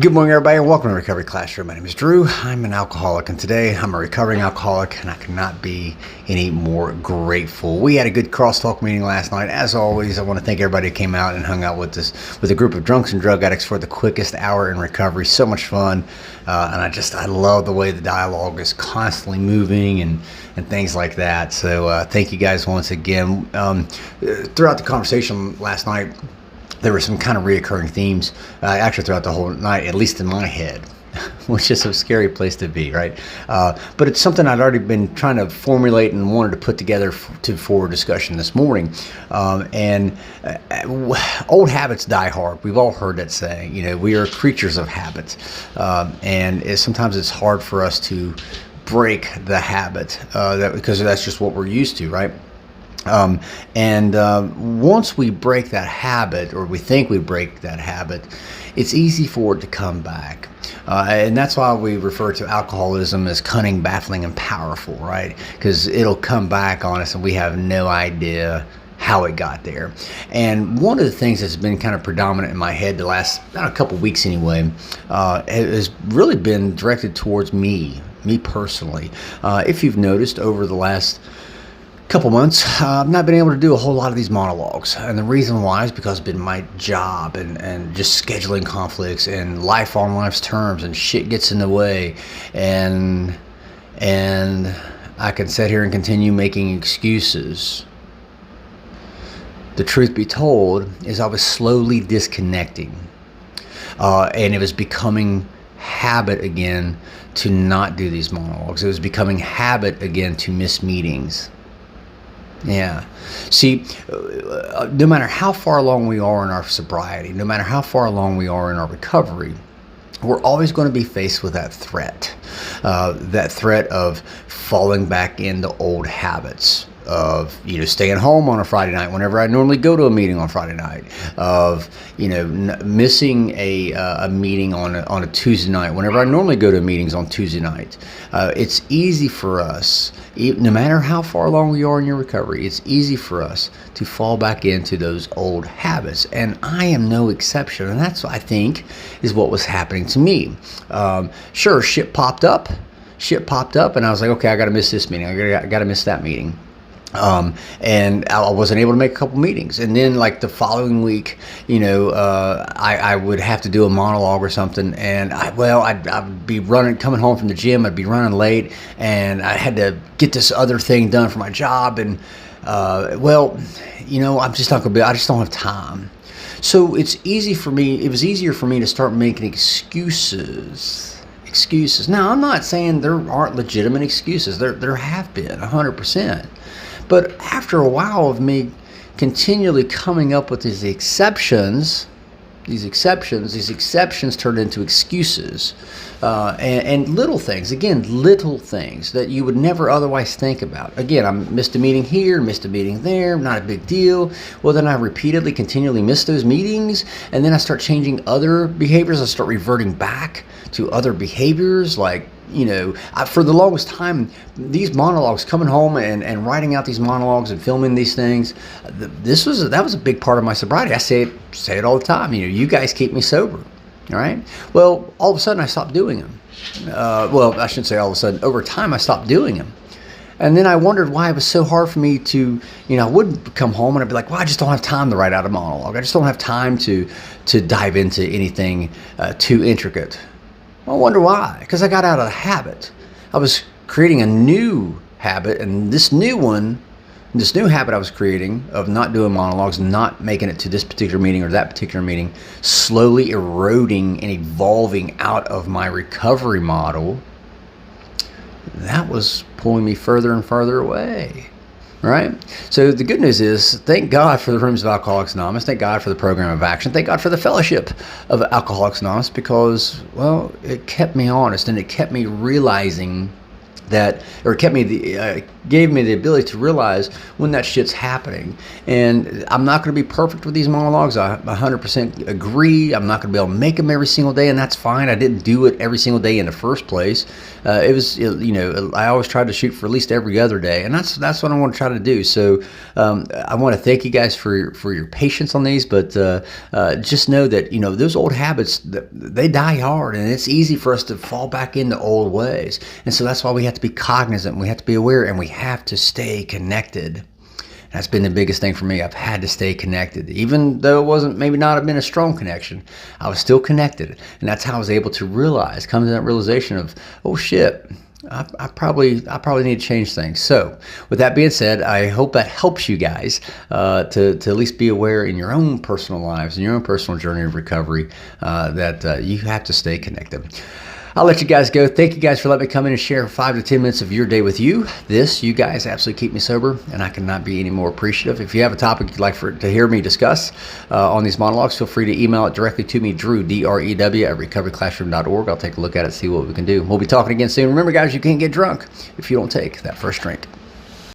Good morning, everybody, and welcome to Recovery Classroom. My name is Drew. I'm an alcoholic, and today I'm a recovering alcoholic, and I cannot be any more grateful. We had a good crosstalk meeting last night. As always, I want to thank everybody who came out and hung out with us, with a group of drunks and drug addicts for the quickest hour in recovery. So much fun, and I love the way the dialogue is constantly moving and things like that. So thank you guys once again. Throughout the conversation last night, there were some kind of reoccurring themes, actually throughout the whole night, at least in my head, which is a scary place to be, right? But it's something I'd already been trying to formulate and wanted to put together for discussion this morning. Old habits die hard. We've all heard that saying. You know, we are creatures of habits, and sometimes it's hard for us to break the habit because that's just what we're used to, right? Once we break that habit, or we think we break that habit, it's easy for it to come back. And that's why we refer to alcoholism as cunning, baffling, and powerful, right? Because it'll come back on us and we have no idea how it got there. And one of the things that's been kind of predominant in my head the last couple weeks anyway, has really been directed towards me personally. If you've noticed over the last couple months, I've not been able to do a whole lot of these monologues, and the reason why is because it's been my job and just scheduling conflicts and life on life's terms, and shit gets in the way, and I can sit here and continue making excuses. The truth be told is I was slowly disconnecting, and it was becoming habit again to not do these monologues. It was becoming habit again to miss meetings. Yeah. See, no matter how far along we are in our sobriety, no matter how far along we are in our recovery, we're always going to be faced with that threat of falling back into old habits, of staying home on a Friday night whenever I normally go to a meeting on Friday night, of missing a meeting on a Tuesday night whenever I normally go to meetings on Tuesday night. It's easy for us, no matter how far along we are in your recovery, it's easy for us to fall back into those old habits, and I am no exception. And that's, I think, is what was happening to me. Sure, shit popped up, and I was like, okay, I got to miss this meeting. I got to miss that meeting. And I wasn't able to make a couple meetings. And then like the following week, I would have to do a monologue or something. And I'd be coming home from the gym. I'd be running late, and I had to get this other thing done for my job. And, I'm just not going to I just don't have time. So it was easier for me to start making excuses. Now, I'm not saying there aren't legitimate excuses. There have been 100%. But after a while of me continually coming up with these exceptions turned into excuses, and little things that you would never otherwise think about. Again, I missed a meeting here, missed a meeting there, not a big deal. Well, then I continually miss those meetings, and then I start changing other behaviors. I start reverting back to other behaviors, like, for the longest time, these monologues, coming home and writing out these monologues and filming these things, that was a big part of my sobriety. I say it all the time. You guys keep me sober, all right? Well, all of a sudden I stopped doing them. I shouldn't say all of a sudden. Over time, I stopped doing them. And then I wondered why it was so hard for me to, I would come home and I'd be like, well, I just don't have time to write out a monologue. I just don't have time to dive into anything too intricate. I wonder why. Because I got out of the habit. I was creating a new habit, and this new habit I was creating of not doing monologues, not making it to this particular meeting or that particular meeting, slowly eroding and evolving out of my recovery model, that was pulling me further and further away. Right? So the good news is, thank God for the Rooms of Alcoholics Anonymous. Thank God for the Program of Action. Thank God for the Fellowship of Alcoholics Anonymous, because, it kept me honest, and it kept me realizing that, or kept me gave me the ability to realize when that shit's happening. And I'm not going to be perfect with these monologues. I 100% agree. I'm not going to be able to make them every single day, and that's fine. I didn't do it every single day in the first place. I always tried to shoot for at least every other day, and that's what I want to try to do. So I want to thank you guys for your patience on these, but just know that those old habits, they die hard, and it's easy for us to fall back into old ways. And so that's why we have to be cognizant, we have to be aware, and we have to stay connected. That's been the biggest thing for me. I've had to stay connected. Even though it wasn't, maybe not have been a strong connection, I was still connected. And that's how I was able to come to that realization of, oh shit, I probably need to change things. So with that being said, I hope that helps you guys to at least be aware in your own personal lives, in your own personal journey of recovery, that you have to stay connected. I'll let you guys go. Thank you guys for letting me come in and share 5 to 10 minutes of your day with you. You guys absolutely keep me sober, and I cannot be any more appreciative. If you have a topic you'd like to hear me discuss on these monologues, feel free to email it directly to me, Drew, D-R-E-W, at recoveryclassroom.org. I'll take a look at it, see what we can do. We'll be talking again soon. Remember, guys, you can't get drunk if you don't take that first drink.